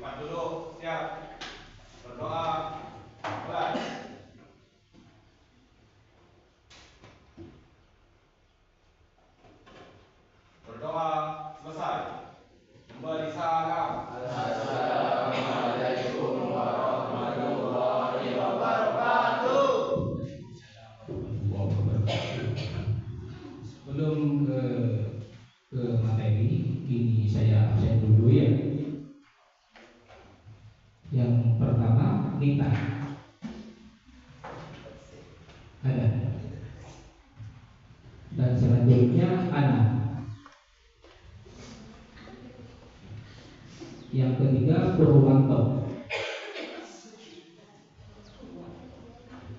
Cepat dulu, siap. Berdoa. Mulai. Berdoa selesai. Memberi salam. Assalamualaikum warahmatullahi wabarakatuh. Sebelum ke materi ini saya absen dulu ya. Yang pertama Nita ada, dan selanjutnya Ana. Yang ketiga Purwanto.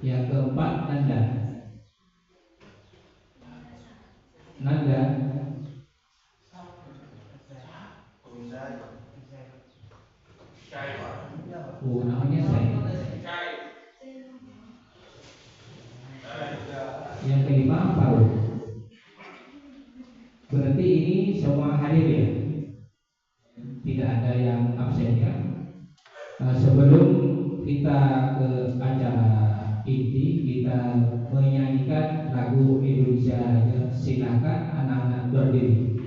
Yang keempat Nanda. Nanda. Oh, namanya saya. Yang kelima Faruk. Berarti ini semua hadir ya, tidak ada yang absen ya. Sebelum kita ke acara inti, kita menyanyikan lagu Indonesia Raya. Silakan anak-anak berdiri.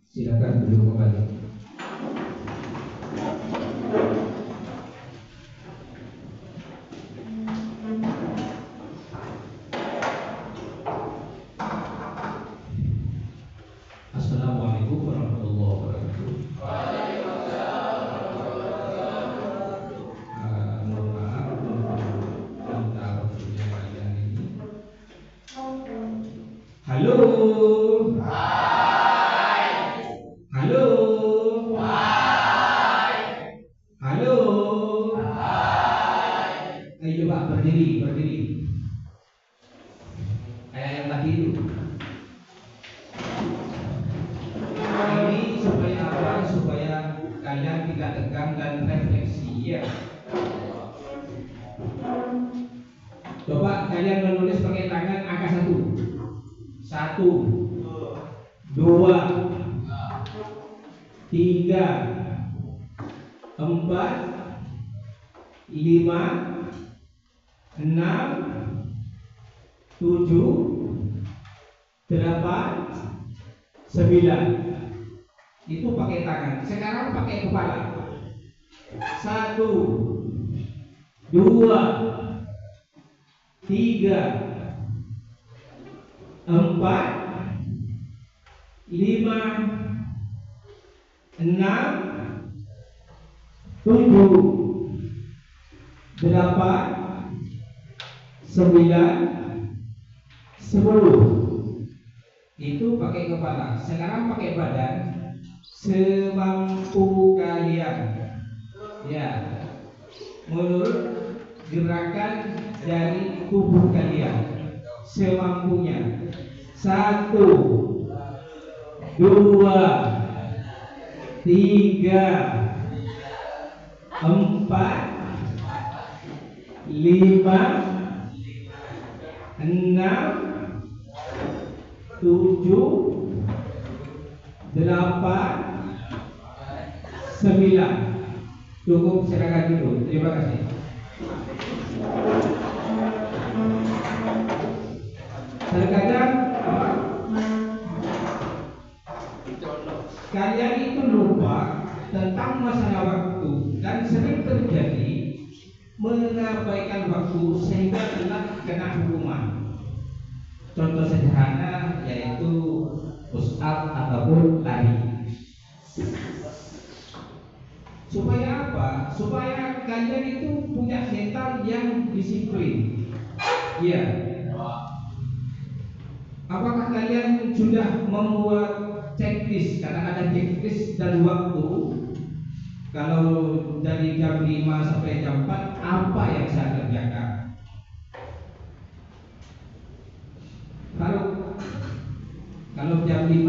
Silakan duduk kembali. Assalamualaikum warahmatullahi wabarakatuh. Mohon maaf minta waktunya kalian ini. Halo. Halo. Halo. Ayo Pak, berdiri. Kayak yang tadi itu. Ini supaya apa? Supaya kalian tidak tegang dan refleksi ya. Coba kalian menulis pakai tangan angka 1. 1, 2, 3, 4, 5, 6, 7, 8, 9. Itu pakai tangan. Sekarang pakai kepala. 1, 2, 3, 4, 5, 6, 7, 8, 9, 10. Itu pakai kepala. Sekarang pakai badan semampu kalian. Ya, menurut gerakan dari tubuh kalian semampunya. 1, 2, 3, 4, 5, 6, 7, 8, 9. Cukup, silakan dulu. Terima kasih. Terkadang kalian itu lupa tentang masalah waktu dan sering terjadi mengabaikan waktu sehingga kena hukuman. Contoh sederhana yaitu push up ataupun lari. Supaya apa? Supaya kalian itu punya mental yang disiplin. Iya. Apakah kalian sudah membuat checklist? Karena ada checklist dan waktu. Kalau dari jam 5 sampai jam 4 apa yang saya kerjakan? Kalau jam 5,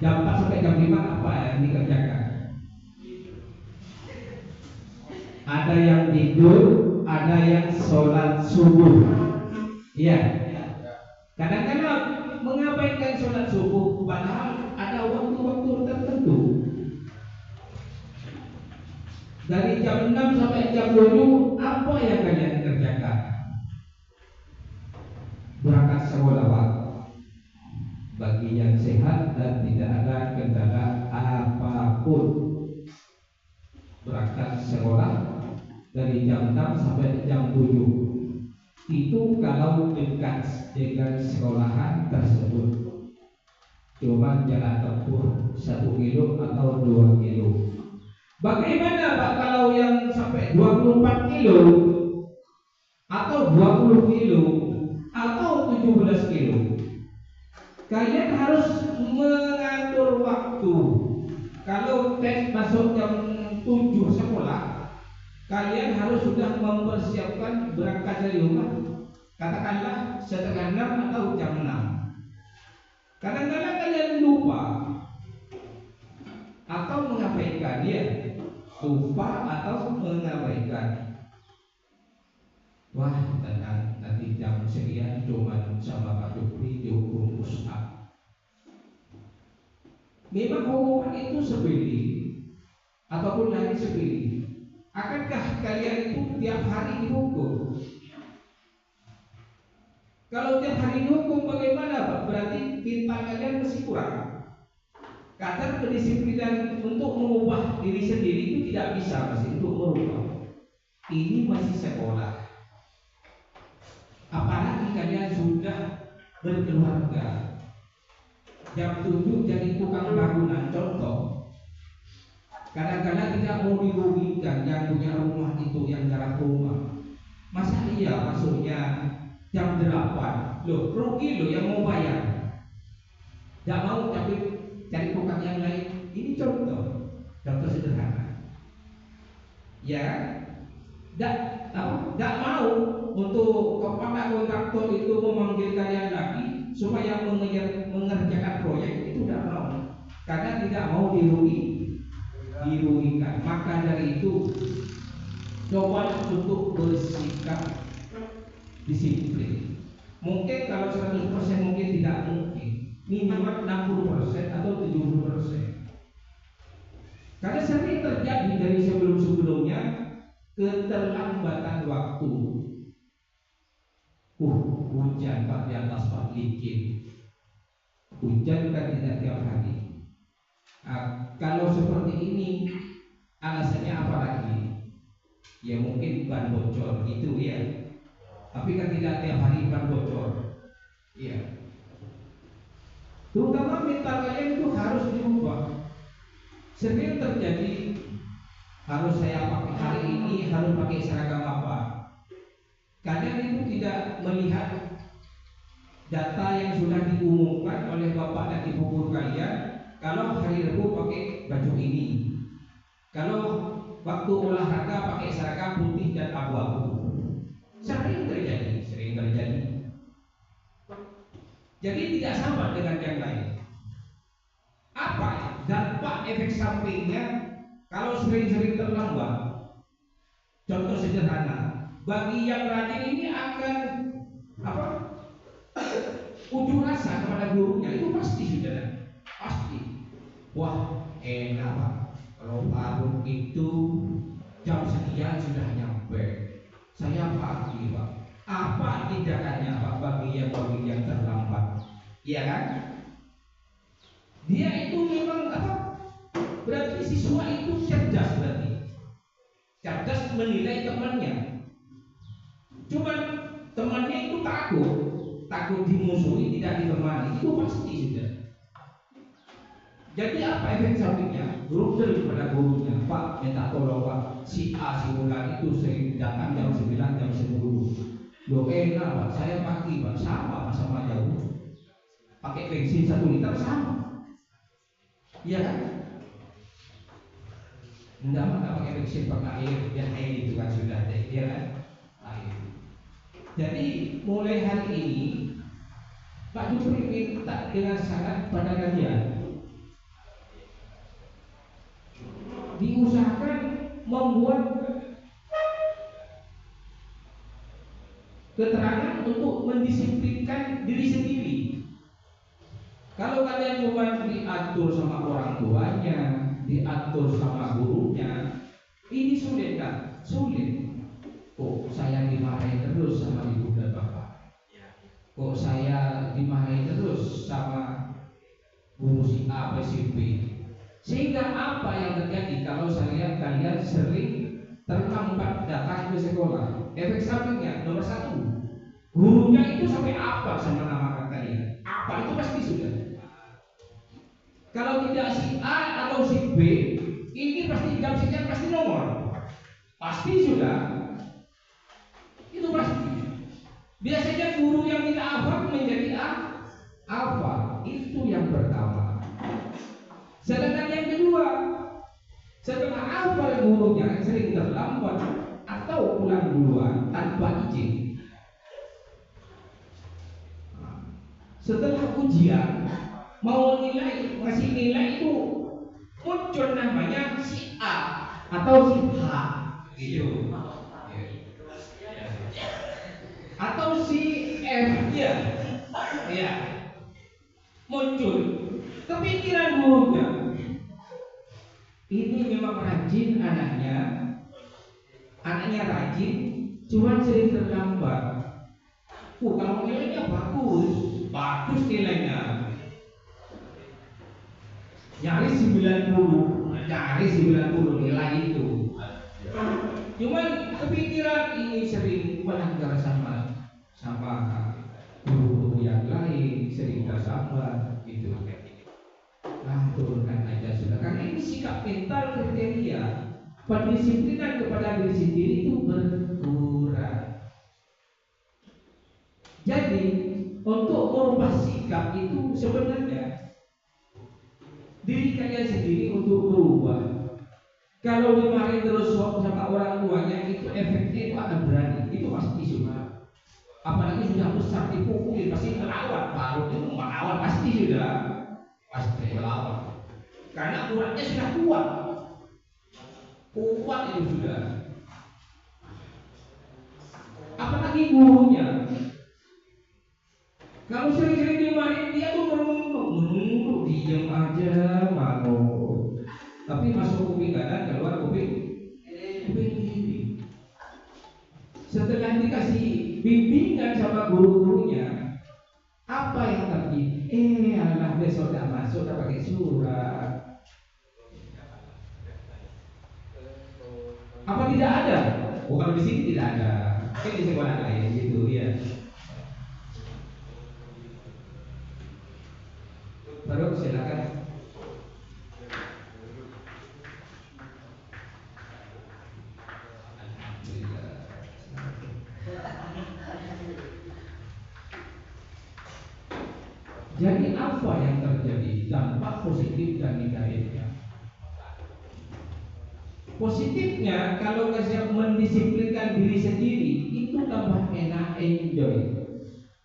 jam 4 sampai jam 5 apa yang dikerjakan? Ada yang tidur, ada yang sholat subuh. Iya. Kadang-kadang mengabaikan sholat subuh padahal ada waktu-waktu tertentu. Dari jam 6 sampai jam 7 apa yang kalian kerjakan? Berangkat sekolah bagi yang sehat dan tidak ada kendala apapun. Berangkat sekolah dari jam 6 sampai jam 7. Itu kalau dekat dengan sekolahan tersebut. Cuma jalan tempuh 1 kilo atau 2 kilo. Bagaimana Pak kalau yang sampai 24 kilo atau 20 kilo atau 17 kilo? Kalian harus mengatur waktu. Kalau tes masuk jam 7 sekolah, kalian harus sudah mempersiapkan berangkat dari rumah. Katakanlah setengah 6 atau jam 6. Kadang-kadang kalian lupa atau mengabaikan, ya, lupa atau mengabaikan. Wah, tenang, nanti jam sekian cuma sama Pak Jupri dihukum push up. Memang hukuman itu sepele ataupun lari sepele. Akankah kalian itu tiap hari dihukum? Kalau tiap hari dihukum bagaimana Pak? Berarti mental kalian masih kurang. Kadar kedisiplinan untuk mengubah diri sendiri itu tidak bisa masih untuk merubah. Ini masih sekolah. Apalagi kalian sudah berkeluarga. Jam 7 jadi tukang bangunan, contoh. Kadang-kadang tidak mau dirugikan yang punya rumah itu, yang garap rumah. Masa iya masuknya jam 8? Loh, rugi loh yang mau bayar. Tidak mau tapi cari tukang yang lain. Ini contoh sederhana. Ya, tidak mau untuk kepada kontraktor itu memanggil kalian lagi supaya mengerjakan proyek itu tidak mau, karena tidak mau dirugikan. Maka dari itu coba untuk bersikap disiplin. Mungkin kalau 100% mungkin tidak mungkin, minimal 60% atau 70%. Karena sering terjadi dari sebelum-sebelumnya keterlambatan waktu. Hujan Pak di atas Pak licin. Hujan kan tidak tiap hari. Kalau seperti ini alasannya apa lagi? Ya mungkin ban bocor gitu ya. Tapi kan tidak tiap hari ban bocor. Iya. Terutama mental kalian itu harus diubah. Sering terjadi harus saya pakai hari ini harus pakai seragam apa? Kalian kalian itu tidak melihat data yang sudah diumumkan oleh bapak dan ibu guru kalian. Kalau hari Rabu pakai baju ini, kalau waktu olahraga pakai seragam putih dan abu-abu. Sering terjadi. Jadi tidak sama dengan yang lain. Apa dampak efek sampingnya kalau sering-sering terlambat? Contoh sederhana, bagi yang rajin ini akan apa? Ujung rasa kepada gurunya itu pasti sudah pasti. Wah, enak Pak. Kalau Pak itu jam sekian sudah nyampe. Saya pagi Pak. Apa tindakannya Pak bagi yang terlambat? Iya kan? Dia itu memang apa? Berarti siswa itu cerdas berarti. Cerdas menilai temannya. Cuman temannya itu takut dimusuhi, tidak ditemani, itu pasti sudah. Jadi apa efek sampingnya? Rudal kepada gurunya, Pak minta tolong Pak, si A si bulan itu sering datang jam 9 jam 10. Loh enak Pak, saya pagi Pak, sama jauh. Pakai bensin 1 liter sama. Iya kan? Enggak pakai bensin, pakai air itu kan sudah deh, ya kan? Air. Jadi mulai hari ini Pak Jupri minta dengan sangat pada kalian diusahakan membuat keterangan untuk mendisiplinkan diri sendiri. Kalau kalian cuma diatur sama orang tuanya, diatur sama gurunya, ini sulit kan? Sulit. Kok saya dimarahin terus sama ibu dan bapak? Kok saya dimarahin terus sama guru si A, si B? Sehingga apa yang terjadi kalau kalian sering terlambat datang ke sekolah? Efek sampingnya nomor 1, gurunya itu sampai apa sama nama kalian? Apa itu pasti sudah. Kalau tidak si A atau si B, ini pasti jam sekian pasti nomor. Pasti sudah. Itu pasti. Biasanya guru yang tidak hafal menjadi apa? Itu yang pertama. Sedangkan yang kedua, setelah hafal gurunya sering terlambat atau pulang duluan tanpa izin. Setelah ujian mau ngasih nilai itu muncul namanya si A atau si H gitu. Atau si F ya muncul kepikiran gurunya, ini memang rajin anaknya rajin, cuman sering terlambat. Kalau nilainya bagus nilainya, nyaris 90 nilai itu. Cuman kepikiran ini sering melanggar sama guru-guru yang lain, sering tersambat gitu. Turunkan aja sudah. Karena ini sikap mental kriteria pendisiplinan kepada diri sendiri itu berkurang. Jadi untuk merubah sikap itu sebenarnya diri kalian sendiri untuk berubah. Kalau dimarahin terus sama orang tuanya, itu efeknya itu akan berani. Itu pasti sudah. Apalagi sudah besar dipukuli, pasti melawan. Baru itu melawan pasti sudah. Pasti melawan. Karena uratnya sudah kuat. Kuat itu sudah. Apalagi gurunya. Kalau sering-sering dimarahin, dia tuh menunggu, diam aja, mau. Tapi masuk kuping kanan, keluar kuping kiri. Setelah dikasih bimbingan sama guru-gurunya, apa yang terjadi? Alah besok dah masuk, dah pakai surat. Apa tidak ada? Kalau di sini tidak ada. Mungkin di sekolah lain gitu ya. Baru silakan. Jadi apa yang terjadi? Dampak positif dan negatifnya. Positifnya, kalau kita mendisiplinkan diri sendiri, itu tambah enak, enjoy.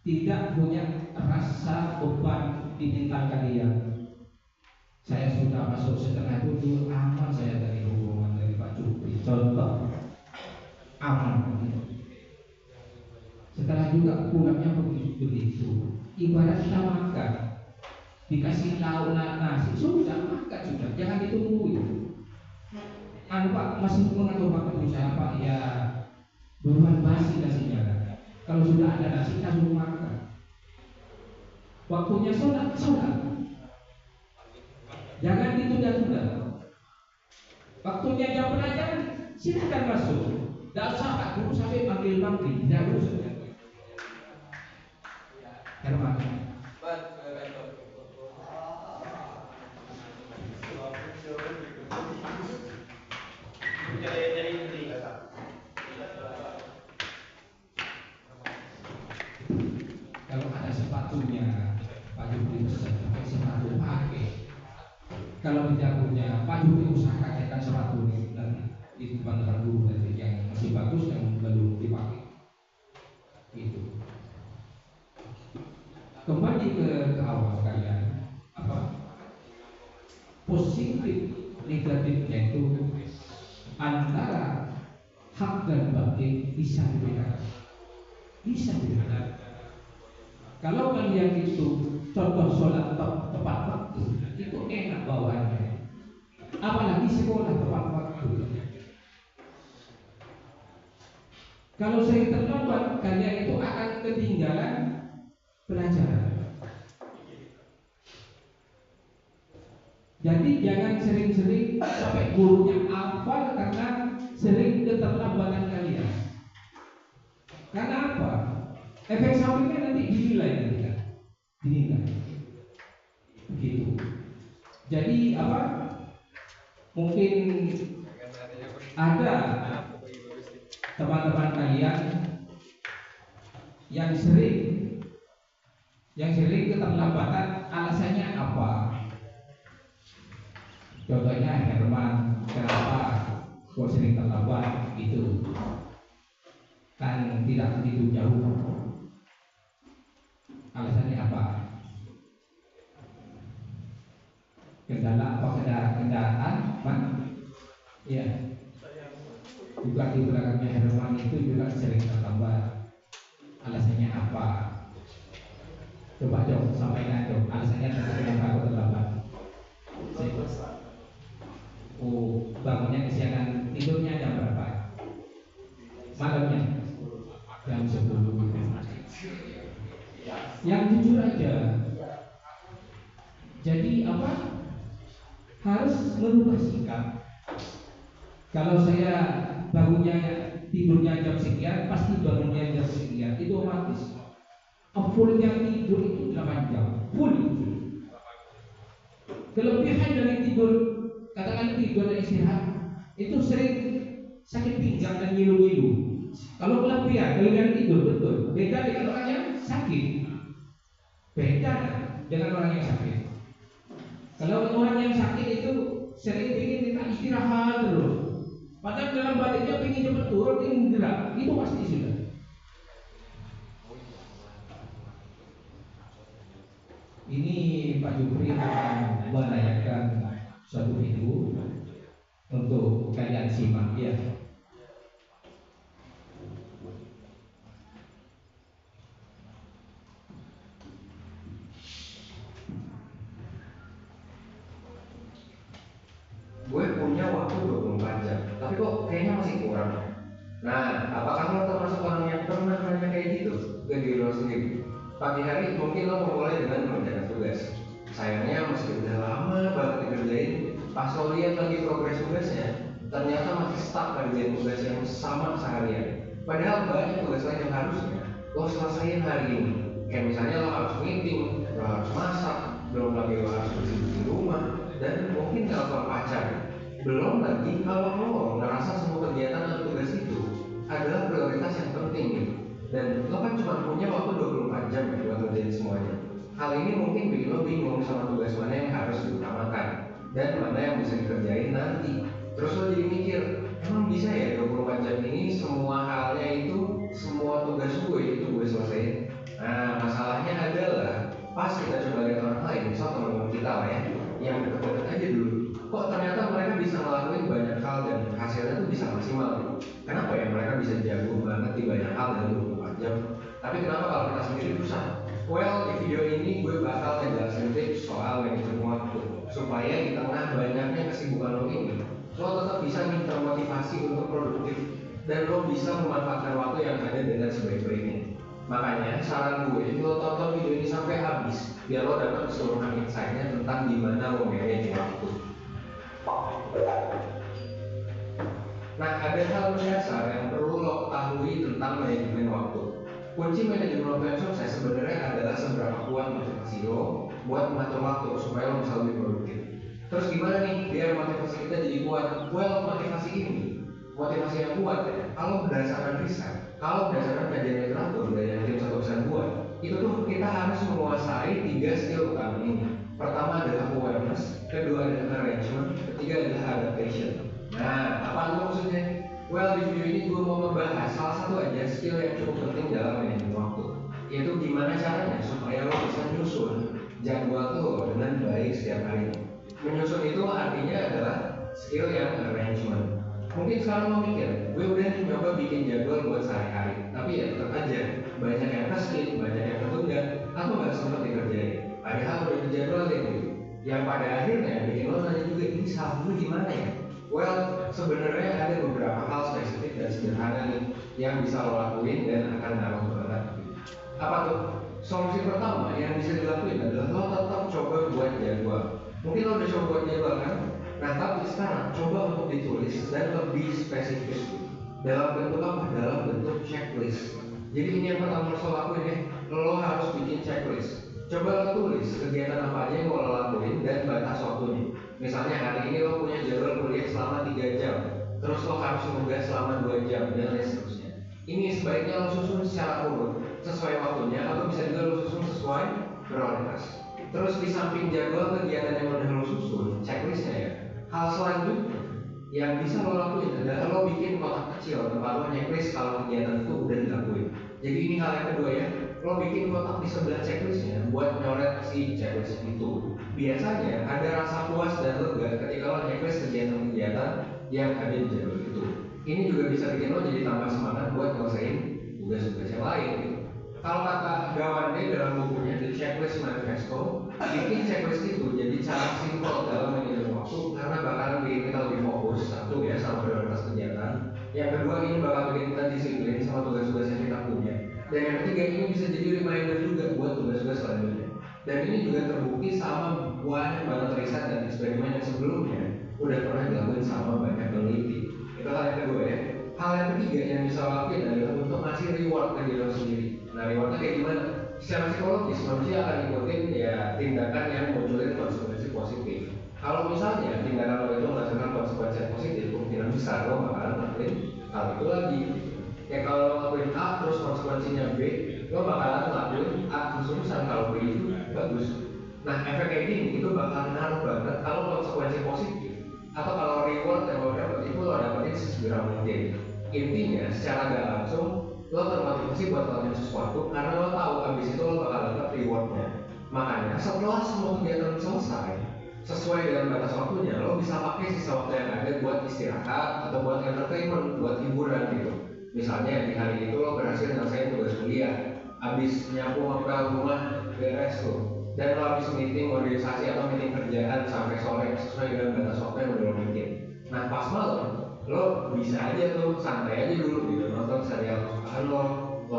Tidak punya rasa beban di mental kalian. Saya sudah masuk setengah 7, aman saya dari hubungan dari Pak Jupri. Contoh, aman. Setelah juga pulangnya begitu. Ibarat kita makan, dikasih lauk nasi, sudah makan sudah, jangan ditungguin. Pak masih mengatur waktu saya Pak, ya buruan basi nasinya. Kalau sudah ada nasi langsung makan. Waktunya sholat, jangan ditunda-tunda. Waktunya jam pelajaran, silakan masuk. Tidak usah Pak Guru sampai panggil-panggil, tidak usah. Herman. Kalau ada sepatunya, Pak Jupri pesan pakai sepatu pakai. Kalau tidak punya, Pak Jupri usahakan kan sepatu dan di depan guru nanti yang masih bagus yang belum dipakai. Gitu. Kembali ke awal kalian, positif negatifnya itu antara hak dan batin bisa dibedakan. Kalau kalian itu contoh sholat tepat waktu, itu enak bawaannya. Apalagi sekolah tepat waktu. Kalau sering terlambat, kalian itu akan ketinggalan pelajaran. Jadi jangan sering-sering sampai gurunya hafal karena sering keterlambatan kalian. Karena apa? Efek sampingnya nanti dinilai. Begitu. Jadi mungkin ada teman-teman kalian yang sering keterlambatan, alasannya apa? Contohnya Herman, kenapa kok sering terlambat? Gitu. Kan tidak begitu jauh. Alasannya apa? Kendala apa kendaraan? Iya. Juga di belakangnya Herman itu juga sering terlambat. Alasannya apa? Coba sampaikan alasannya kenapa aku terlambat. Bangunnya kesiangan, tidurnya jam berapa? Malamnya jam 10. Yang jujur aja. Jadi harus merubah sikap. Kalau saya tidurnya jam sekian, pasti bangunnya jam sekian. Itu otomatis. Fullnya tidur itu 8 jam. Full. Kelebihan dari tidur, katakan tidur dan istirahat, itu sering sakit pinggang dan ngilu-ngilu. Kalau kelebihan tidur betul. Beda dengan orang yang sakit. Beda dengan orang yang sakit. Kalau orang yang sakit itu sering ingin minta istirahat terus. Padahal dalam badannya ingin cepat turun, ingin gerak, itu pasti sudah. Ini Pak Jupri akan menanyakan suatu video untuk kalian simak ya. Gue punya waktu 24 jam, tapi kok kayaknya masih kurang. Nah, apakah lo termasuk orang yang pernah nanya kayak gitu ke diri lo sendiri? Pagi hari mungkin lo memulai dengan mengerjakan tugas. Sayangnya meski udah lama banget dikerjain, pas lo lihat lagi progres tugasnya, ternyata masih stuck ngerjain tugas yang sama seharian. Padahal banyak tugas lain yang harusnya lo selesaiin hari ini. Kayak misalnya lo harus meeting, lo harus masak, belum lagi lo harus bersih-bersih rumah, dan mungkin telepon pacar. Belum lagi kalau lo ngerasa semua kegiatan atau tugas itu adalah prioritas yang penting gitu. Dan lo kan cuma punya waktu 24 jam ya buat ngerjain semuanya. Hal ini mungkin bikin lo bingung sama tugas mana yang harus diutamakan dan mana yang bisa dikerjain nanti. Terus lo jadi mikir, emang bisa ya 24 jam ini semua halnya itu, semua tugas gue itu gue selesaiin? Nah, masalahnya adalah pas kita coba lihat orang lain, misal teman-teman kita lah ya, yang deket-deket aja dulu, kok ternyata mereka bisa ngelakuin banyak hal dan hasilnya tuh bisa maksimal gitu. Kenapa ya mereka bisa jago banget di banyak hal dalam 24 jam? Tapi kenapa kalau kita sendiri susah? Well, di video ini gue bakal ngejelasin tips soal manajemen waktu supaya di tengah banyaknya kesibukan lo ini, lo tetap bisa nih termotivasi untuk produktif dan lo bisa memanfaatkan waktu yang ada dengan sebaik-baiknya. Makanya saran gue, lo tonton video ini sampai habis biar lo dapat keseluruhan insight-nya tentang gimana lo manage waktu. Nah, ada hal mendasar yang perlu lo ketahui tentang manajemen waktu. Kunci manajemen waktu yang sukses sebenarnya adalah seberapa kuat motivasi lo buat mengatur waktu supaya lo bisa lebih produktif. Terus gimana nih biar motivasi kita jadi kuat? Well, motivasi yang kuat ya, kalau berdasarkan riset, kalau berdasarkan kajian literatur dari yang tim 1% buat, itu tuh kita harus menguasai 3 skill utama ini. Pertama adalah awareness, kedua adalah arrangement, ketiga adalah adaptation. Nah, apa itu maksudnya? Well, di video ini gue mau membahas salah satu aja skill yang cukup penting dalam manajemen waktu, yaitu gimana caranya supaya lo bisa nyusun jadwal lo dengan baik setiap hari. Menyusun itu artinya adalah skill yang arrangement. Mungkin sekarang lo mikir, gue udah nyoba bikin jadwal buat sehari-hari, tapi ya tetap aja banyak yang skip, banyak yang tertunda, atau nggak sempat dikerjain. Padahal udah dijadwalin gitu. Yang pada akhirnya bikin lo nanya juga, ini salah gue gimana ya? Well, sebenarnya ada beberapa hal spesifik dan sederhana nih yang bisa lo lakuin dan akan ngaruh banget. Apa tuh? Solusi pertama yang bisa dilakuin adalah lo tetap coba buat jadwal. Mungkin lo udah coba buat jadwal kan? Nah, tapi sekarang coba untuk ditulis dan lebih spesifik. Dalam bentuk apa? Dalam bentuk checklist. Jadi ini yang pertama lo lakuin ya, lo harus bikin checklist. Coba lo tulis kegiatan apa aja yang lo lakuin dan batas waktunya. Misalnya hari ini lo punya jadwal kuliah selama 3 jam, terus lo harus nugas selama 2 jam dan lain seterusnya. Ini sebaiknya lo susun secara urut sesuai waktunya, atau bisa juga lo susun sesuai prioritas. Terus di samping jadwal kegiatan yang udah lo susun, checklistnya ya, hal selanjutnya yang bisa lo lakuin adalah lo bikin kotak kecil tempat lo checklist kalau kegiatan itu udah dilakuin. Jadi ini hal yang kedua ya, lo bikin kotak di sebelah checklistnya buat nyoret si checklist itu. Biasanya ada rasa puas dan lega ketika lo checklist kegiatan-kegiatan yang ada di jadwal itu. Ini juga bisa bikin lo jadi tambah semangat buat nyelesain tugas-tugas yang lain gitu. Kalau kata Gawande dalam bukunya The Checklist Manifesto, bikin checklist itu jadi cara simpel dalam manajemen waktu karena bakalan bikin kita lebih fokus, satu ya sama prioritas kegiatan. Yang kedua, ini bakal bikin kita disiplin sama tugas-tugas yang kita punya. Dan yang ketiga, ini bisa jadi reminder juga buat tugas-tugas selanjutnya. Dan ini juga terbukti sama banyak banget riset dan eksperimen yang sebelumnya udah pernah dilakukan sama banyak peneliti. Itu hal yang kedua ya. Hal yang ketiga yang bisa lakuin adalah untuk ngasih reward ke diri lo sendiri. Nah, rewardnya kayak gimana? Secara psikologis, manusia akan ikutin ya tindakan yang munculin konsekuensi positif. Kalau misalnya tindakan lo itu menghasilkan konsekuensi positif, kemungkinan besar lo bakalan ngelakuin hal itu lagi. Ya kalau lo ngelakuin A terus konsekuensinya B, lo bakalan ngelakuin A terus-terusan kalau B itu bagus. Nah, efek kayak gini itu bakal ngaruh banget kalau konsekuensi positif atau kalau reward yang lo dapet itu lo dapetin sesegera mungkin. Intinya secara gak langsung lo termotivasi buat ngelakuin sesuatu karena lo tahu abis itu lo bakal dapet rewardnya. Makanya setelah semua kegiatan selesai sesuai dengan batas waktunya, lo bisa pakai sisa waktu yang ada buat istirahat atau buat entertainment, buat hiburan gitu. Misalnya di hari itu lo berhasil nyelesain tugas kuliah, abis nyapu ngepel rumah beres tuh, dan lo abis meeting organisasi atau meeting kerjaan sampai sore sesuai dengan batas waktu yang udah lo bikin. Nah, pas malam lo bisa aja tuh santai aja dulu gitu, nonton serial kesukaan lo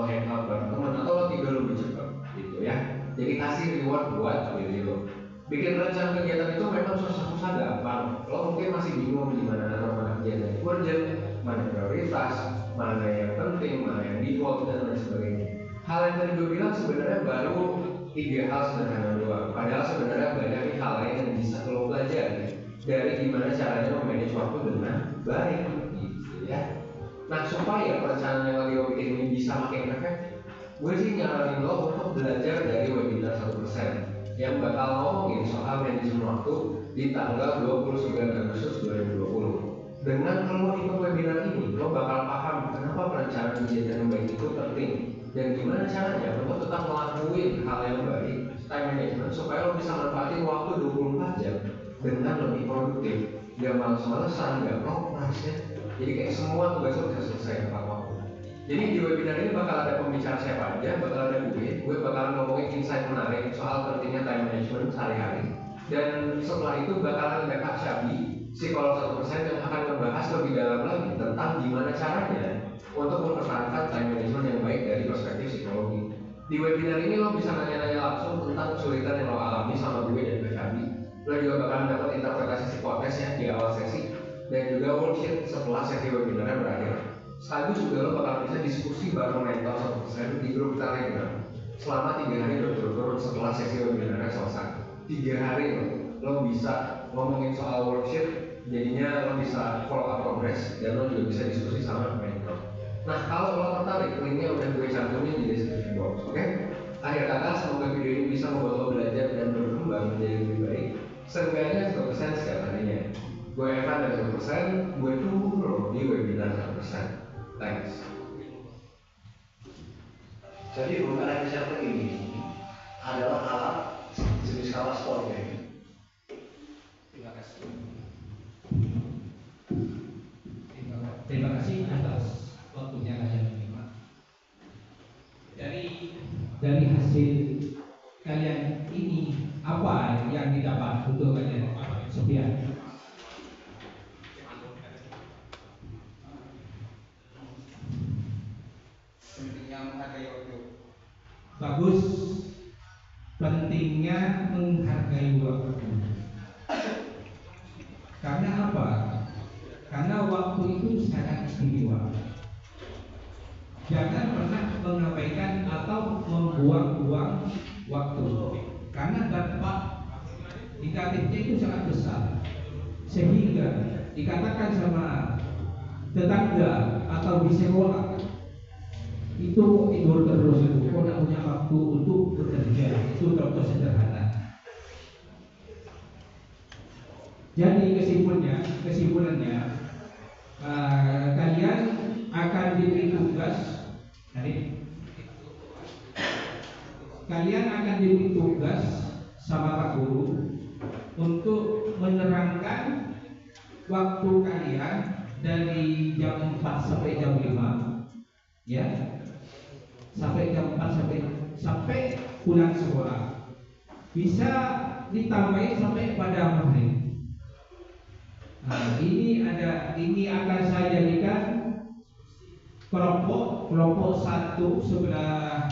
hangout bareng teman, atau lo tidur lebih cepat gitu ya. Jadi kasih reward buat diri lo. Bikin rencana kegiatan itu memang susah-susah gampang. Lo mungkin masih bingung gimana mana kegiatan yang urgent, mana prioritas, mana yang penting, mana yang default dan lain sebagainya. Hal yang tadi gue bilang sebenarnya baru 3 hal sederhana doang. Padahal sebenarnya banyak hal lain yang bisa lo pelajari dari gimana caranya memanage waktu dengan baik gitu ya. Nah, supaya perencanaan yang lagi lo bikin ini bisa makin efektif, gue sih nyaranin lo untuk belajar dari webinar 1% yang bakal ngomongin soal manajemen waktu di tanggal 29 Agustus 2020. Dengan lo ikut webinar ini, lo bakal paham kenapa perencanaan kegiatan yang baik itu penting dan gimana caranya lo tetap ngelakuin hal yang baik, time management, supaya lo bisa manfaatin waktu 24 jam dengan lebih produktif, gak males-malesan, gak prokrastinasi ya. Jadi kayak semua tugas lo bisa selesai tepat waktu. Jadi di webinar ini bakal ada pembicara siapa aja, bakal ada gue bakalan ngomongin insight menarik soal pentingnya time management sehari-hari. Dan setelah itu bakalan ada Kak Syabi, psikolog 1% yang akan membahas lebih dalam lagi tentang gimana caranya untuk mempertahankan time management yang baik dari perspektif psikologi. Di webinar ini lo bisa nanya-nanya langsung tentang kesulitan yang lo alami sama gue dan Kak Syabi. Lo juga bakalan dapat interpretasi psikotes ya di awal sesi dan juga worksheet setelah sesi webinarnya berakhir. Sekaligus juga lo bakal bisa diskusi bareng mentor 1% di grup Telegram selama 3 hari berturut-turut setelah sesi webinarnya selesai. 3 hari lo bisa ngomongin soal worksheet, jadinya lo bisa follow up progress dan lo juga bisa diskusi sama mentor. Nah, kalau lo tertarik, linknya udah gue cantumin di description box, oke? Akhir kata, semoga video ini bisa membuat lo belajar dan berkembang menjadi lebih baik. Seenggaknya 1% setiap harinya. Gue Evan dari 1%, gue tunggu lo di webinar 1%. Thanks. Jadi penggunaan reseptor ini adalah alat jenis skala sport ya. Terima kasih. Terima kasih atas waktunya kalian terima. Dari hasil kalian ini apa yang didapat untuk kalian Sofian? Pentingnya menghargai waktu. Bagus. Pentingnya menghargai waktu. Karena apa? Karena waktu itu sangat istimewa. Jangan pernah mengabaikan atau membuang-buang waktu. Karena dampak negatifnya itu sangat besar. Sehingga dikatakan sama tetangga atau di sekolah itu tidur terus itu, kok tidak punya waktu untuk bekerja. Itu contoh sederhana. Jadi kesimpulannya kalian akan diberi tugas. Kalian akan diberi tugas sama Pak Guru untuk menerangkan waktu kalian dari jam 4 sampai jam 5, ya, sampai jam 4 sampai pulang sekolah. Bisa ditambahin sampai pada maghrib. Nah, ini akan saya jadikan kelompok 1 sebelah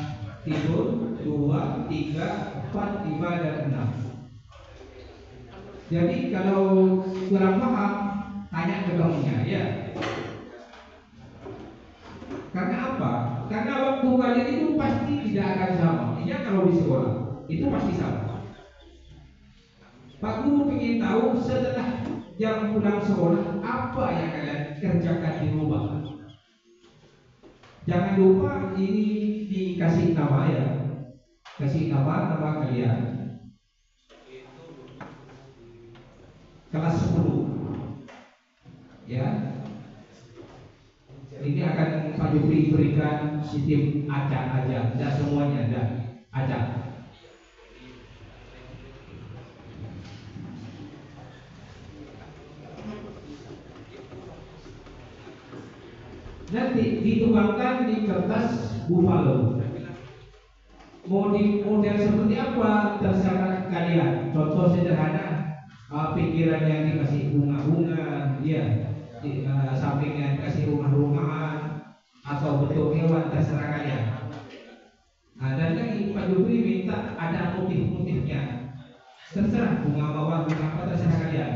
tidur, 2, 3, 4, 5 dan 6. Jadi kalau kurang paham tanya ke kamunya ya. Karena apa? Karena waktu kalian itu pasti tidak akan sama. Ya kalau di sekolah itu pasti sama. Pak Guru ingin tahu setelah jam pulang sekolah apa yang kalian kerjakan di rumah. Jangan lupa ini dikasih nama ya. Kasih nama kalian. Kelas 10. Ya. Ini akan Pak Jupri berikan sistem acak aja, tidak semuanya, tidak acak. Nanti dituangkan di kertas buffalo. Mau di model seperti apa terserah kalian. Contoh sederhana, pikiran yang dikasih bunga-bunga, ya, sampingnya dikasih rumah-rumahan atau bentuk hewan, terserah kalian. Nah, dan lagi Pak Jupri minta ada motif-motifnya, terserah bunga mawar, bunga apa, terserah kalian.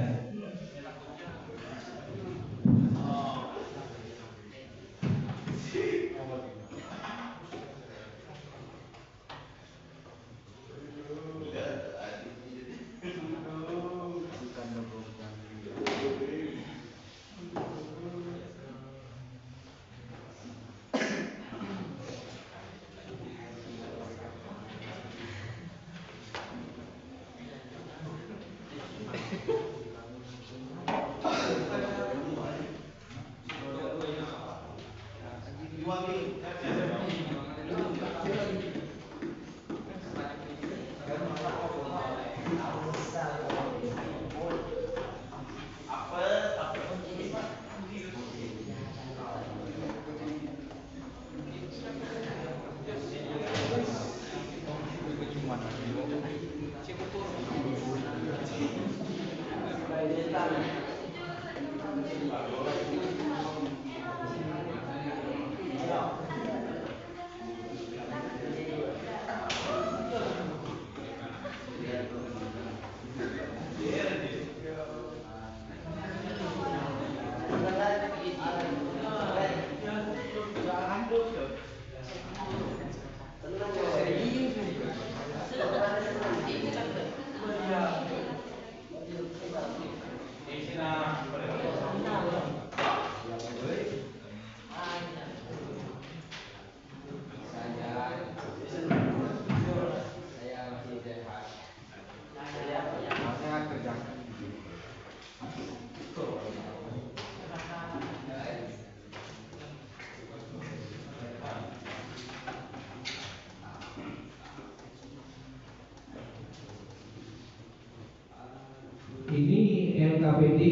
Ini LKPD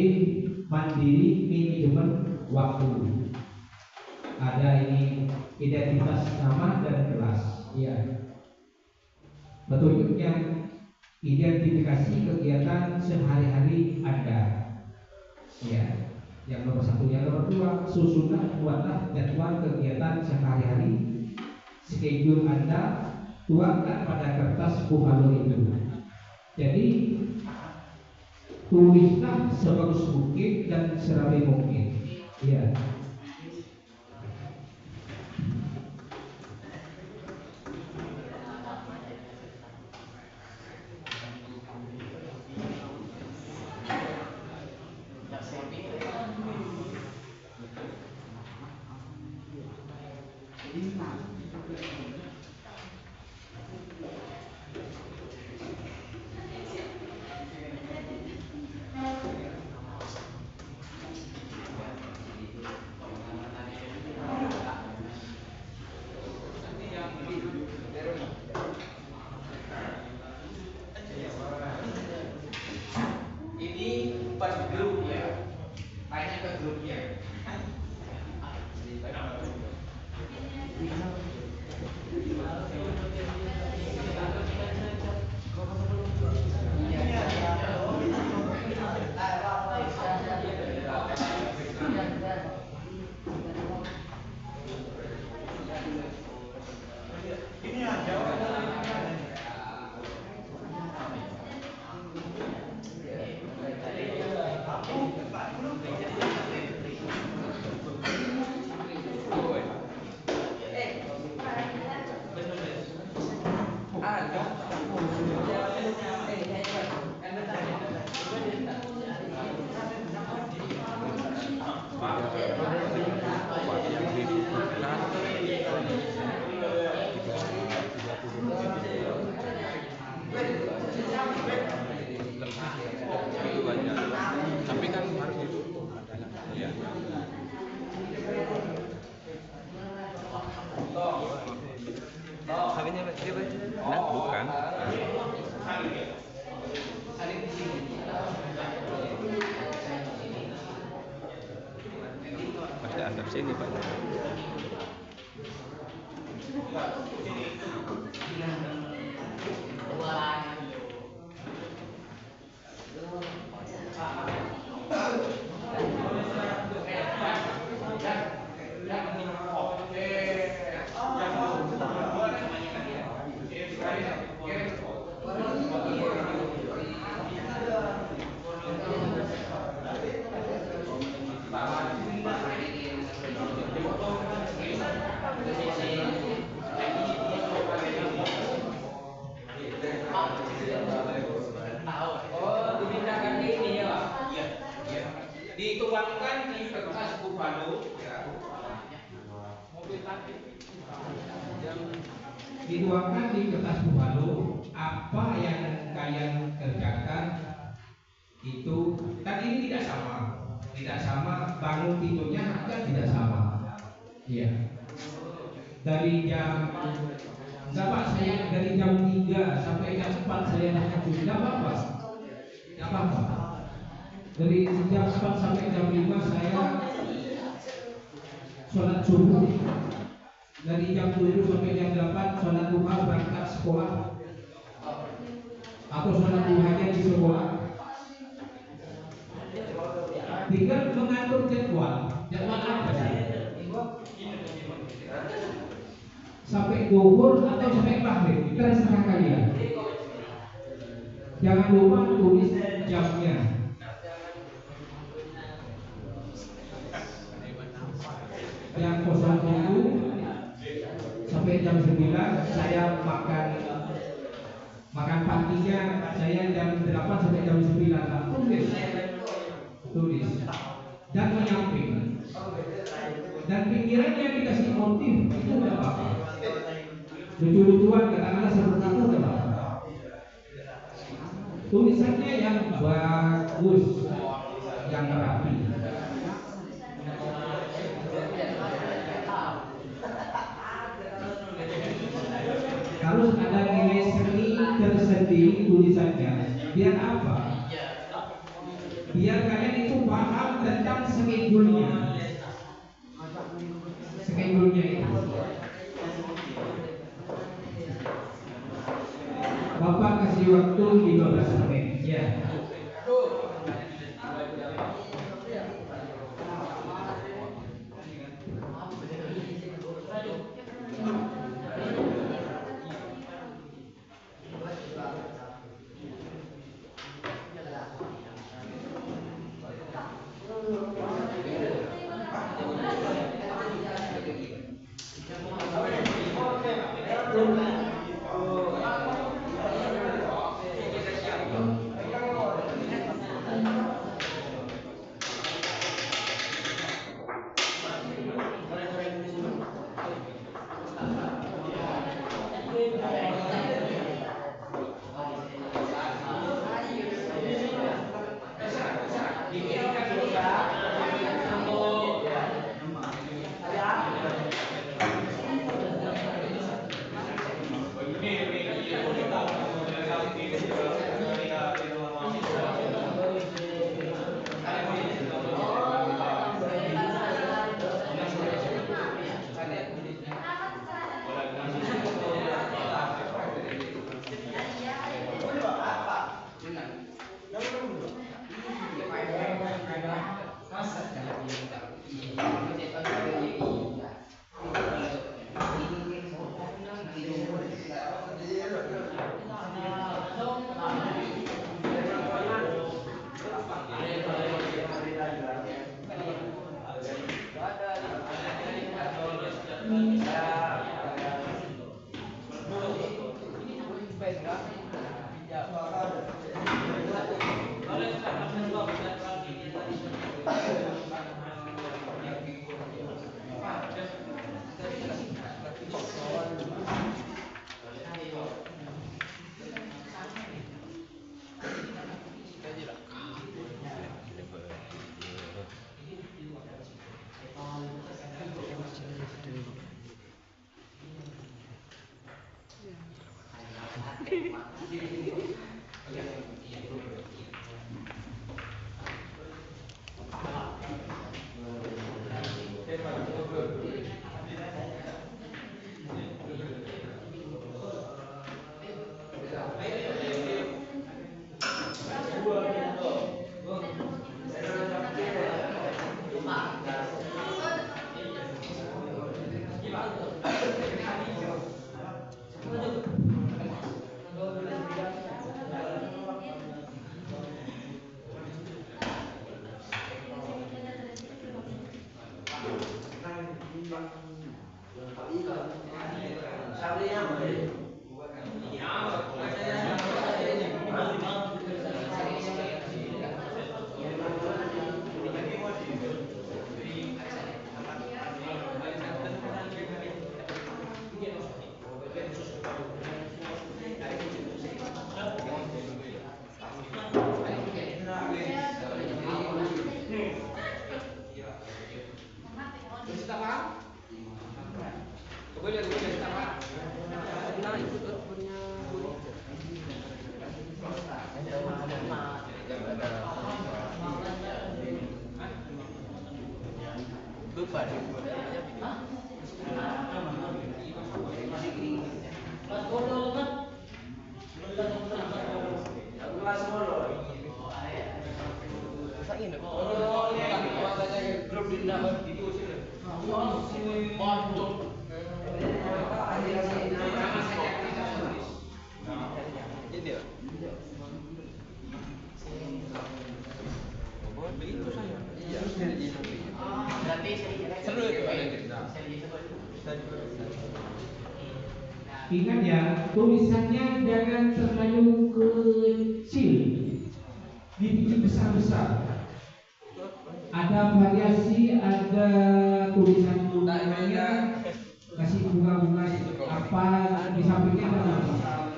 mandiri manajemen waktu. Ada ini identitas nama dan kelas. Ya. Petunjuknya identifikasi kegiatan sehari-hari Anda. Ya. Yang nomor satu, yang nomor dua, susunan buatlah jadwal kegiatan sehari-hari. Schedule Anda tuangkan pada kertas buhalo itu. Jadi tulislah sebagus mungkin dan serapi mungkin. Ya. Sini Pak. Dituangkan di kertas buhalo, ya. Dituangkan di kertas buhalo apa yang kalian kerjakan itu kan ini tidak sama bangun tidurnya kan tidak sama, ya. Dari jam Pak saya dari jam 3 sampai jam 4 saya tahajud, tidak apa-apa. Dari jam 4 sampai jam 5 saya sholat subuh. Dari jam 7 sampai jam 8 sholat duha berangkat sekolah. Apa atau sholat duhanya di sekolah. Tinggal mengatur jadwal apa sih? Sampai zuhur atau sampai maghrib, terserah kalian. Jangan lupa tulis jamnya. Yang 07 sampai jam 9 saya makan paginya, saya jam 8 sampai jam 9. Tulis dan menyamping, dan pikirannya dikasih motif itu udah apa, lucu-lucuan katakanlah seperti itu udah apa, tulisannya yang bagus, yang rapi. Harus ada nilai seni tersendiri tulisannya. Biar apa? Biar kalian itu paham tentang schedule-nya. Schedule-nya itu. Bapak kasih waktu 15 menit. Ya. Ingat ya, tulisannya jangan terlalu kecil, dibikin besar-besar. Ada variasi, ada tulisan bunganya, kasih bunga-bunga apa di sampingnya ada apa.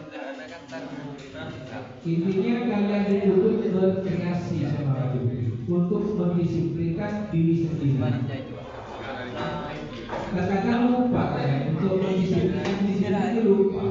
Intinya kalian dituntut berkreasi sama Ayu untuk mendisiplinkan diri sendiri. Kadang-kadang lupa ya untuk mendisiplinkan diri sendiri lupa.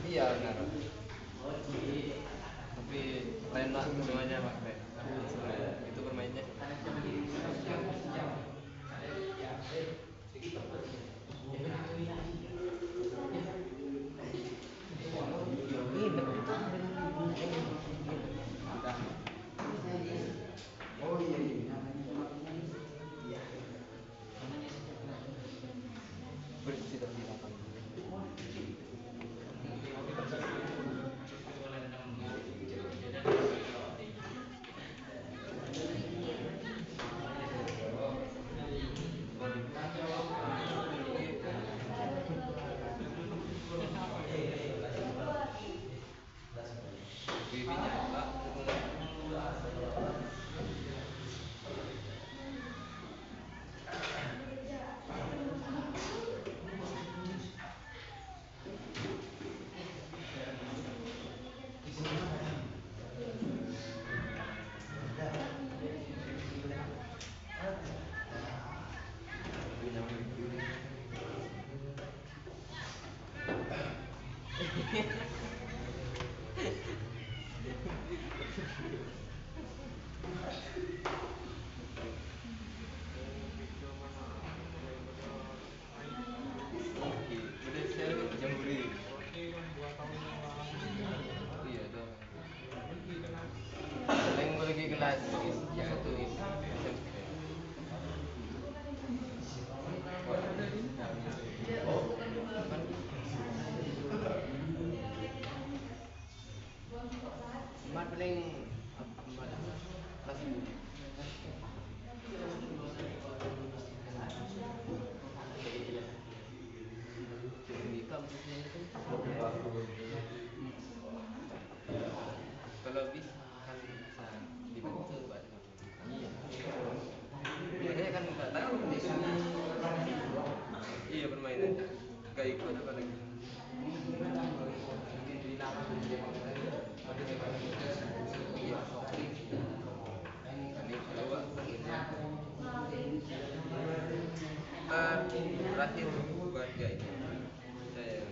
Iya benar. Tapi lain lah semuanya Pak. Itu bermainnya. Oh iya iya. Bersih tapi lapang. Bibinya Pak. Udah saya jamburi. Iya dong. Yang lagi kelas yang satu SMP. Mat paling kelas ini. Kalau bisa kan bisa dibantu Pak. Iya. Biasanya kan nggak tahu di sini. Iya permainan. Gak ikut apa lagi. Iya. Ini kedua. Terakhir buat ya ini. Saya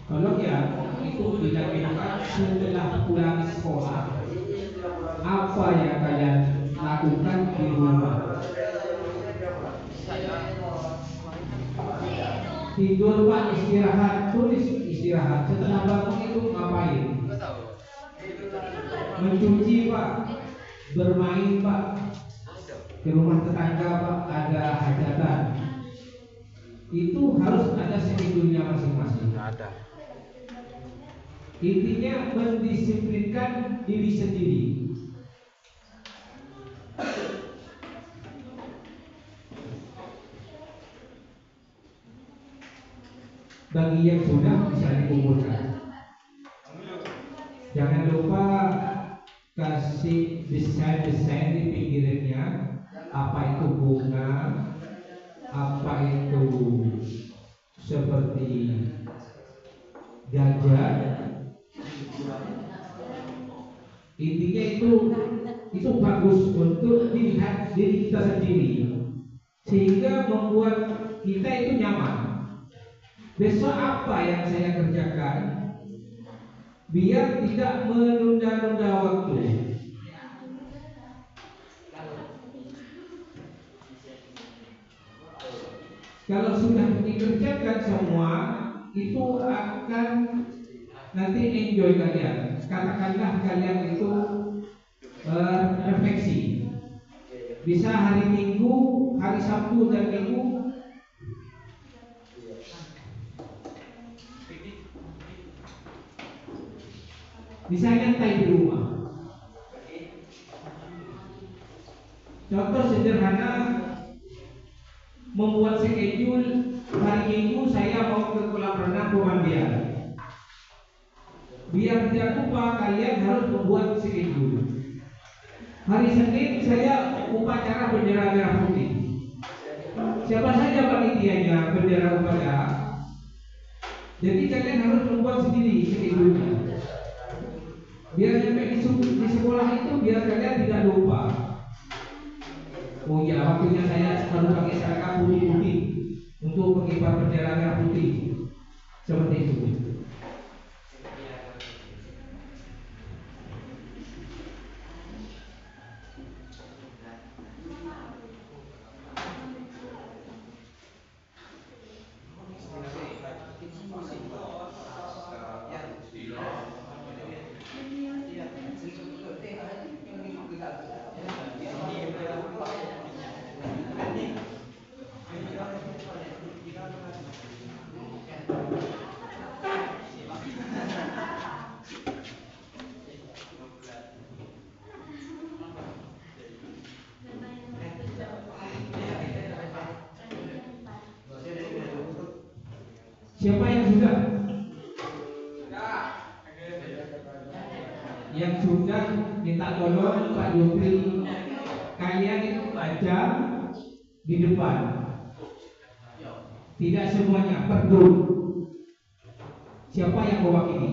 Kalau ya itu dilakukan setelah pulang sekolah, apa yang kalian lakukan di rumah? Tidur Pak, istirahat, tulis istirahat. Setelah bangun itu ngapain? Mencuci Pak, bermain Pak, ke rumah tetangga Pak, ada hajatan. Itu harus ada schedule-nya masing-masing. Ada. Intinya mendisiplinkan diri sendiri. Bagi yang sudah bisa dikumpulkan. Jangan lupa kasih desain-desain di pinggirnya. Apa itu bunga? Apa itu seperti gajah? Intinya itu bagus untuk dilihat diri kita sendiri, sehingga membuat kita itu nyaman. Besok apa yang saya kerjakan, biar tidak menunda-nunda waktu. Kalau sudah dikerjakan semua, itu akan nanti enjoy kalian. Katakanlah kalian itu refleksi. Bisa hari Minggu, hari Sabtu dan Minggu bisa nyantai di rumah. Contoh sederhana, membuat schedule hari Minggu saya mau ke kolam renang Pemandian. Biar tidak lupa, kalian harus membuat schedule. Hari Senin saya upacara bendera merah putih. Siapa saja panitianya bendera upacara. Jadi kalian harus membuat sendiri schedule-nya. Biar sampai di sekolah itu biar kalian tidak lupa. Oh ya, waktunya saya harus pakai seragam putih-putih untuk mengibar bendera merah putih. Seperti itu. Siapa yang sudah? Yang sudah minta tolong Pak Yopri, kalian itu baca di depan. Tidak semuanya, perlu. Siapa yang mewakili?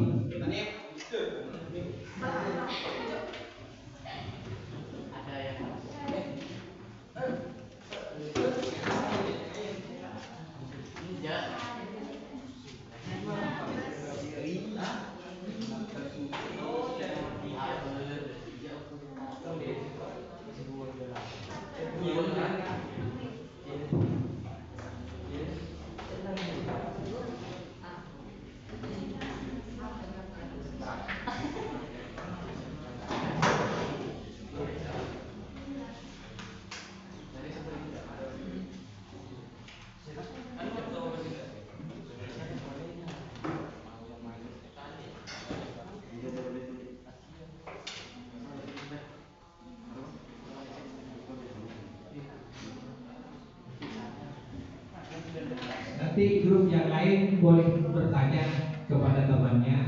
Nanti grup yang lain boleh bertanya kepada temannya,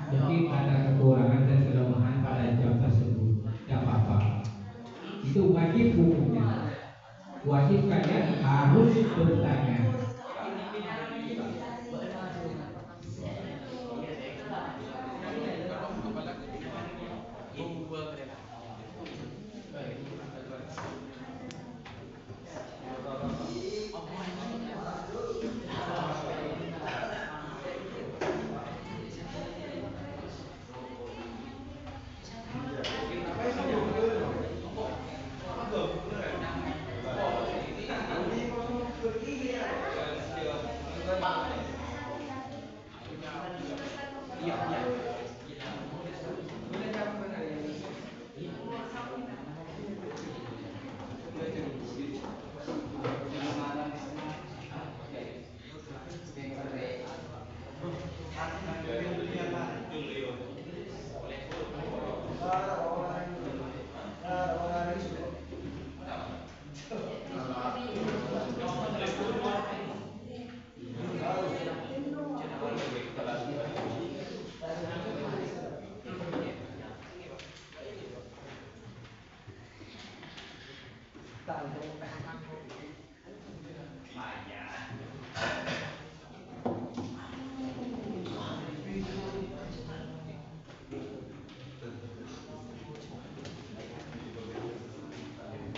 mungkin ada kekurangan dan kelemahan pada jam tersebut. Tidak apa-apa. Itu wajib hukumnya. Wajib kalian harus bertanya.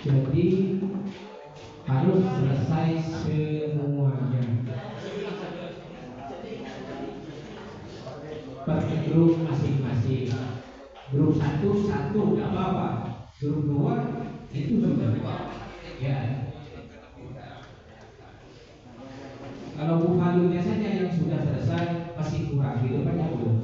Jadi harus selesai semuanya per grup masing-masing. Grup 1 nggak apa-apa, grup 2 itu sudah ya. Kalau bukalunya saja yang sudah selesai masih kurang, gitu banyak belum.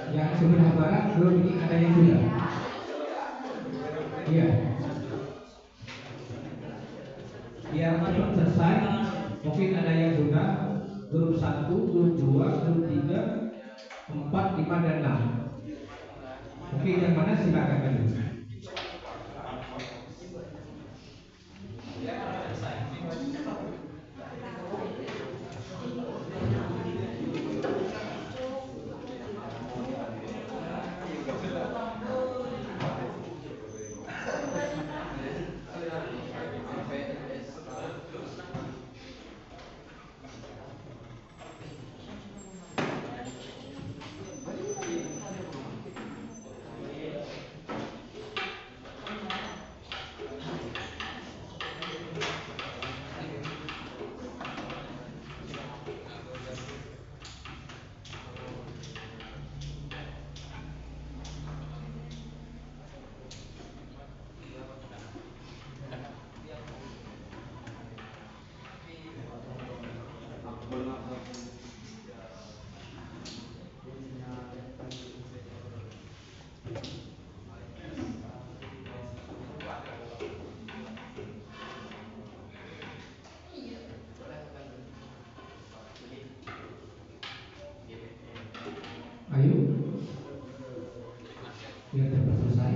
Yang sebelah barat belum ini ada yang sudah. Biar cepat selesai. Mungkin ada yang sudah grup 1, grup 2, grup 3, 4, 5 dan 6. Oke, yang mana silakan dulu. Ayo, biar cepat selesai.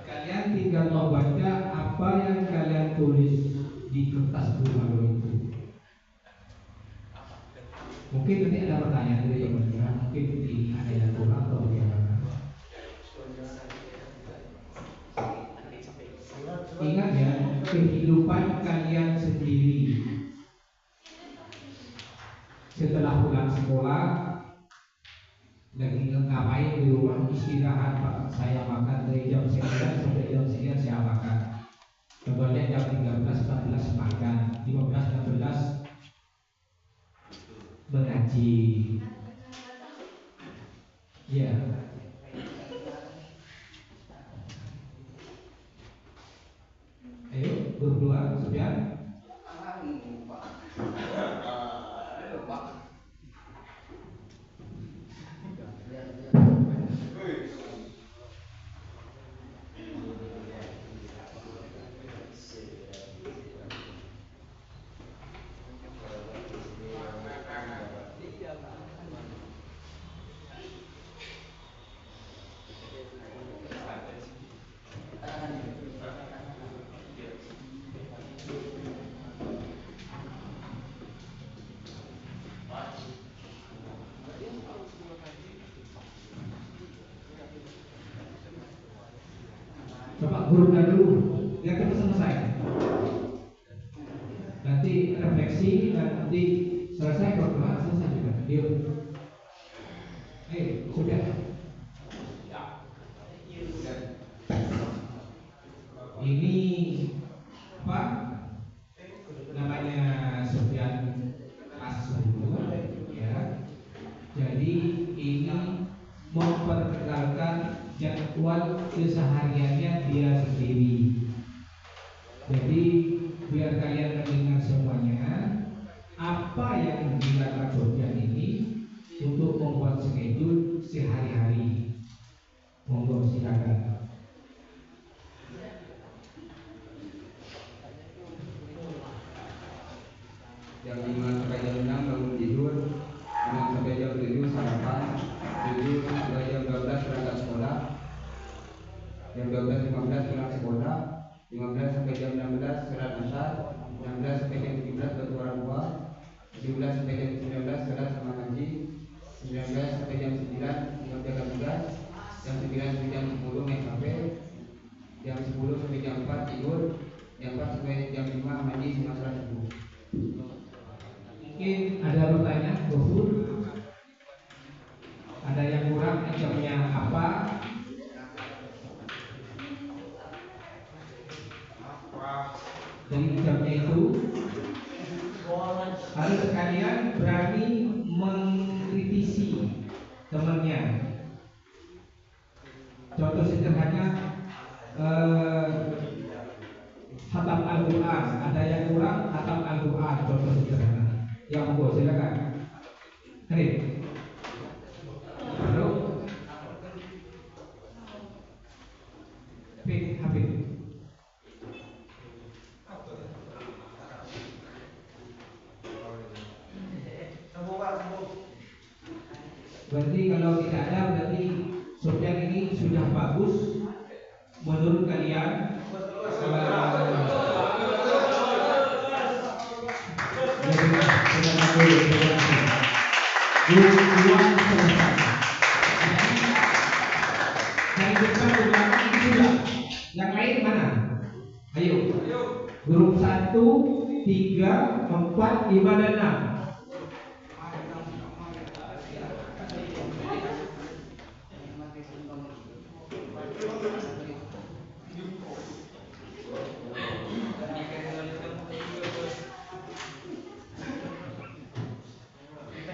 Kalian tinggal membaca apa yang kalian tulis di kertas buku itu. Mungkin nanti ada pertanyaan dari yang benar, mungkin ada yang kurang atau bagaimana. Ingat ya, kehidupan kalian sendiri setelah pulang sekolah lagi ngapain di rumah, istirahat, Pak, saya makan dari jam 9 sampai jam 9 saya makan, kemudian jam 13-14 makan, 15-16 mengaji. Ya. Ayo, berdua, sudah. Coba gurukan dulu, biar kita selesai. Nanti refleksi dan nanti selesai berdoa, selesai juga. Yuk. Sudah. Ini apa? Namanya Sofyan Asbun, ya. Jadi ini memperkenalkan jadwal kesehariannya dia sendiri. Jadi biar kalian mendengar semuanya apa yang dilakukan Sofyan ini untuk membuat schedule sehari-hari. Monggo silakan. Jam 5 sampai jam 6 bangun tidur, 6 sampai jam 7 sarapan, 7 sampai jam 12 berangkat sekolah, jam 12.15 pulang sekolah, 15 sampai jam 16 sholat asar, 16 sampai jam 17 bantu orang tua, 17 sampai jam 19 sholat sama ngaji, 19 sampai jam 9 mengerjakan tugas, jam 9 sampai jam 10 main HP, jam 10 sampai jam 4 tidur, jam 4 sampai jam 5 mandi sama sholat subuh. Mungkin ada pertanyaan, Gofur? Ada yang kurang, jamnya apa? Dari jamnya itu harus kalian berani mengkritisi temannya. Contoh sederhana, khatam Al-Quran, ada yang kurang khatam Al-Quran, contoh sederhana. Ya monggo silakan. Arif. Halo. kalau tidak ada berarti subjek ini sudah bagus menurut kalian. Grup 2 selesai. Dari depan ke belakang itu sudah. Yang lain mana? Ayo. Grup 1, 3, 4, 5 dan 6.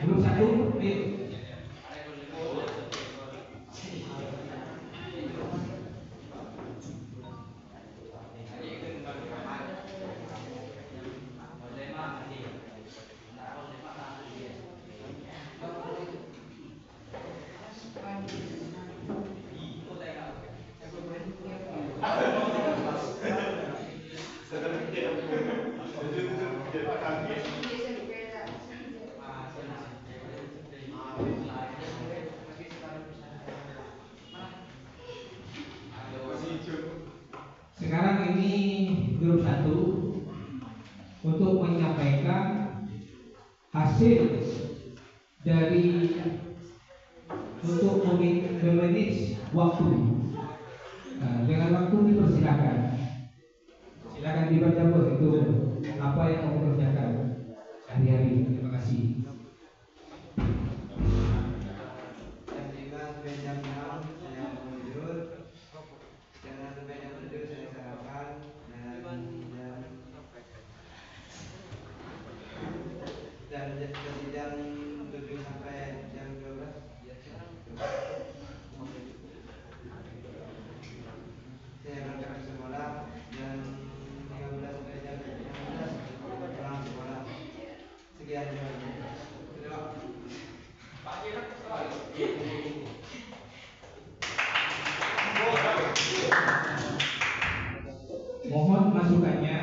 Grup 1, ayo. Sekarang ini grup 1 untuk menyampaikan hasil dari untuk memanage waktu. Nah, dengan waktu dipersilakan. Silakan dibaca itu apa yang mau kerjakan hari-hari. Terima kasih. Jam 5 sampai jam 6 saya bangun tidur. Jam 6 sampai jam 7 saya sarapan. Dan dari jam 7 sampai jam 12 saya berangkat ke sekolah. Jam 15 sampai jam 16 pulang sekolah. Sekian jawabannya. Mohon masukannya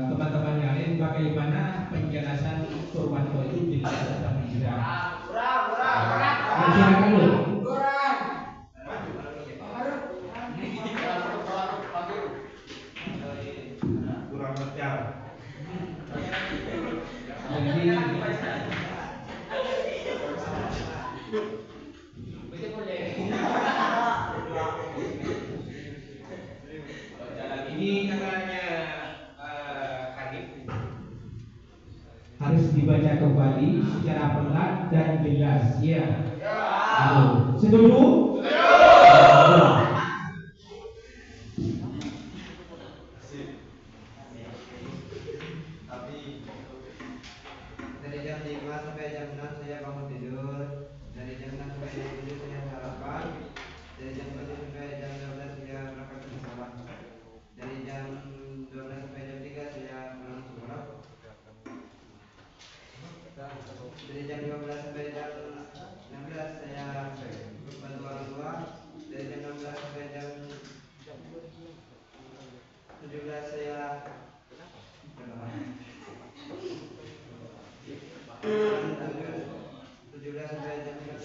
teman-teman yang lain, bagaimana penjelasan Purwanto itu jelas dan tidak. Silakan dulu. Kurang ajar. Ini katanya Hanif harus dibaca kembali secara pelan dan jelas. Ya. Setuju? Dari jam 5 sampai jam 6 saya bangun tidur. Dari jam 6 sampai jam 7 saya sarapan. Dari jam 7 sampai jam 12 saya berangkat ke sekolah. Dari jam 12 sampai jam 3 saya pulang sekolah. Dari jam 15 sampai jam 16 saya bantu orang tua. Dari jam 16 sampai jam 17 saya jam 17 sampai jam 19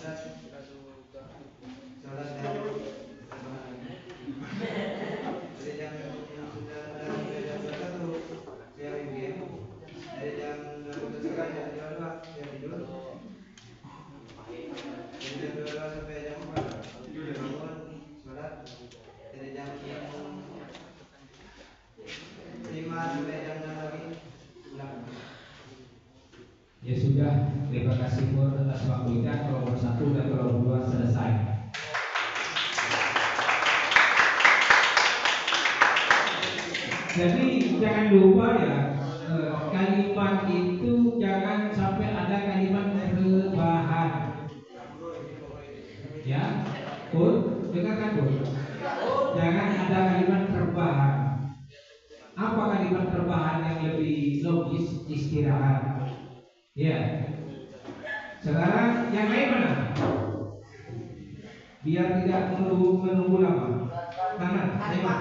sholat dan rebahan. Dari jam 19 sampai jam 21 saya main game. Dari jam 21 sampai jam 22 saya tidur. Dari jam 22 sampai jam 4 saya bangun sholat. Dari jam 5 sampai jam 6 lagi pulang. Ya sudah, terima kasih Pur atas waktunya. Kelompok 1 dan kelompok 2 selesai. Jadi jangan lupa ya, kalimat itu jangan sampai ada kalimat rebahan. Ya, Pur, dengarkan Pur. Jangan ada kalimat rebahan. Apa kalimat rebahan yang lebih logis? Istirahat. Ya. Sekarang yang lain mana? Biar tidak menunggu lama. Tangan, ayo Pak.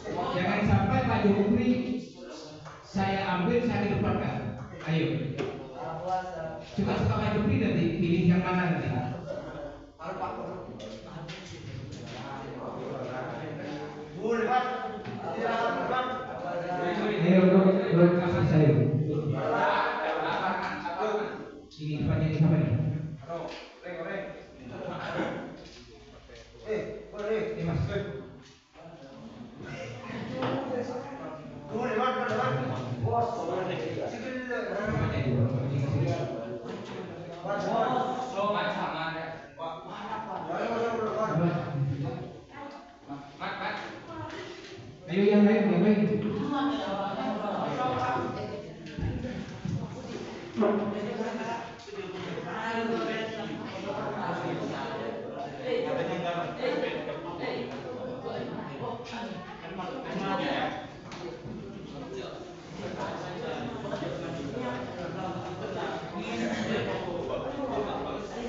Jangan sampai Pak Jokowi cepatkan. Ayo. Suka-suka main berdiri nanti, pilih yang mana nanti. Ayo, bro, kasih saya. Ini depannya ini siapa nih? Ini mas. Ayo yang lain.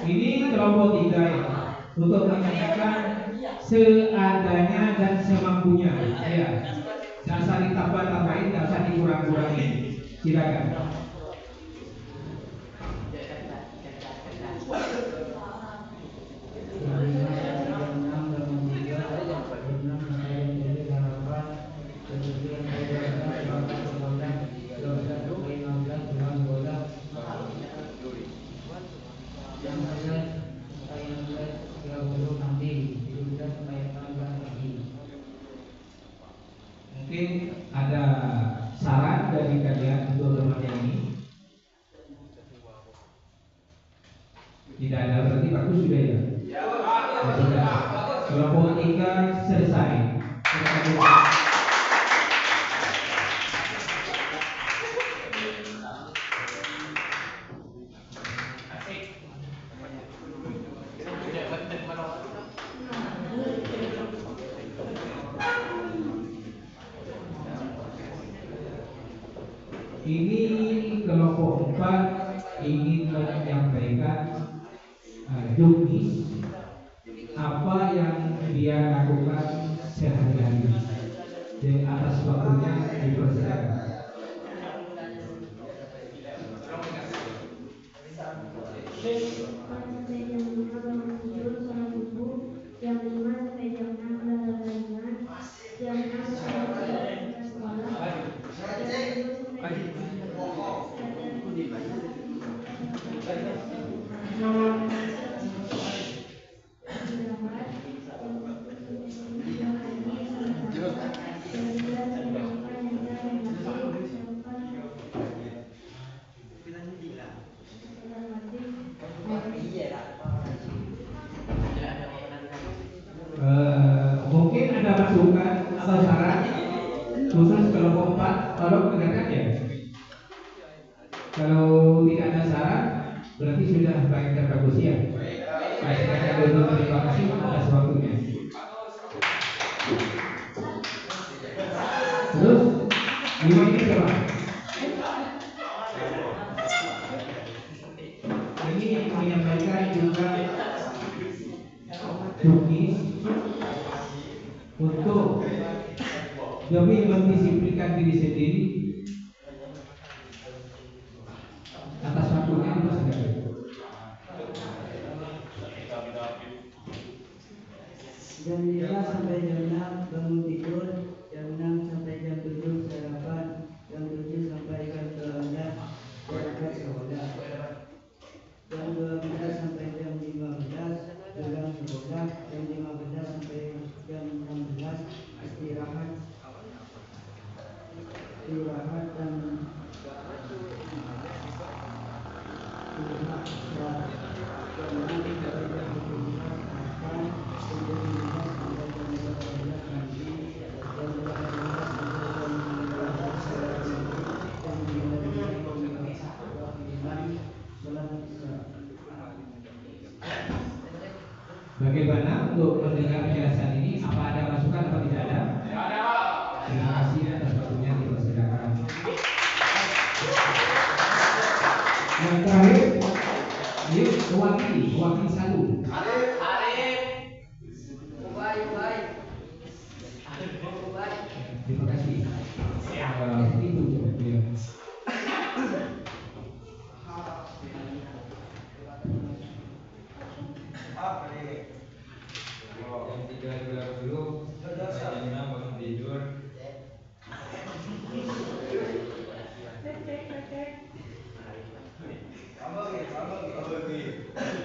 Ini kelompok 3 ya, untuk menyampaikan seadanya dan semampunya. Ya, jangan usah ditambah-tambahin, jangan usah dikurang-kurangin. Silakan. Mungkin ada saran dari kalian untuk remaja ini? Tidak ada, berarti bagus sudah ya? Ya sudah. Kelompok 3 selesai. Ini kelompok 4 ingin menyampaikan juknis apa yang dia lakukan sehari-hari di atas waktunya di persidangan. Mungkin ada masukan atau saran khusus kelompok 4, tolong dengarkan ya. Kalau tidak ada saran, berarti sudah baik dan bagus ya. Baik, saya dulu terima kasih atas waktunya. Terus, gimana ini coba? Ini menyampaikan juga juknis untuk demi mendisiplinkan diri sendiri atas waktunya di persidangan. Jam 5 sampai jam 6 bangun tidur, jam 6 sampai jam 7 sarapan, jam 7 sampai jam 12 berangkat sekolah, jam 12 sampai jam 15 pulang sekolah, jam 15 sampai jam 16 istirahat dan Bagaimana untuk mendengar penjelasan ini? Apa ada masukan atau tidak ada? Terima kasih atas waktunya di persidangan. Yang terakhir, ini mewakili satu. Terima kasih. Itu coba beliau.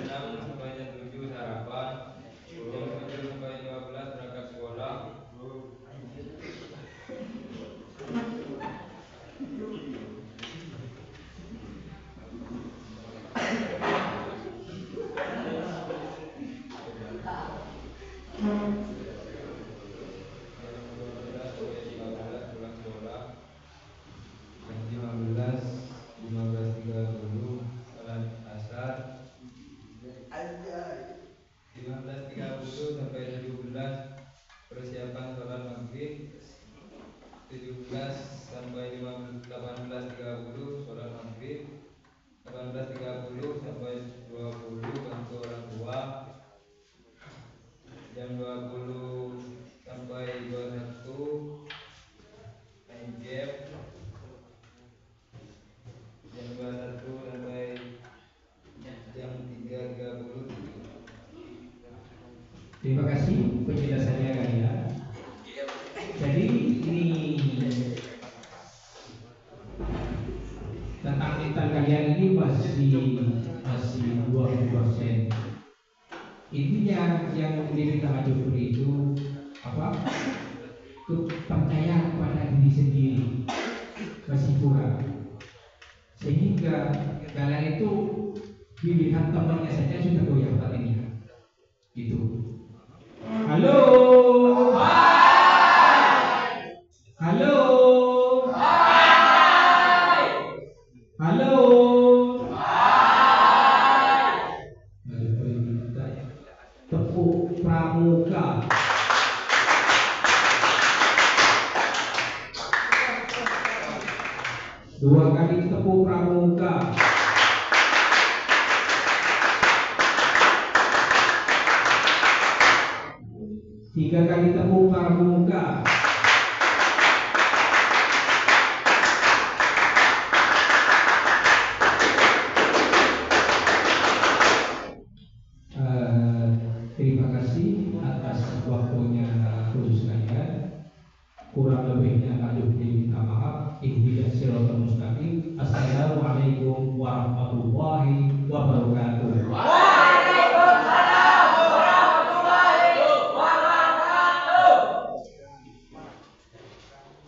6 sampai jam 7 sarapan, jam 7 sampai 15 berangkat sekolah. Jam 15, 15.30 salat asar. 15.30 sampai 17 persiapan sholat maghrib. 17 sampai 18.30 sholat maghrib. 18.30 sampai 20 bantu orang tua. Jam 20 sampai 21 main game. Jam 21 sampai jam 3.30 tidur. Terima kasih penjelasannya kalian. Jadi ini tentang mental kalian ini masih 20%. Intinya yang diminta Pak Jufri itu apa? Untuk percaya kepada diri sendiri masih kurang. Sehingga kalian itu dilihat temannya saja sudah goyah hatinya. Gitu. Halo. Halo. Halo. Tepuk pramuka. Dua kali tepuk pramuka. Tiga kali tepuk pramuka.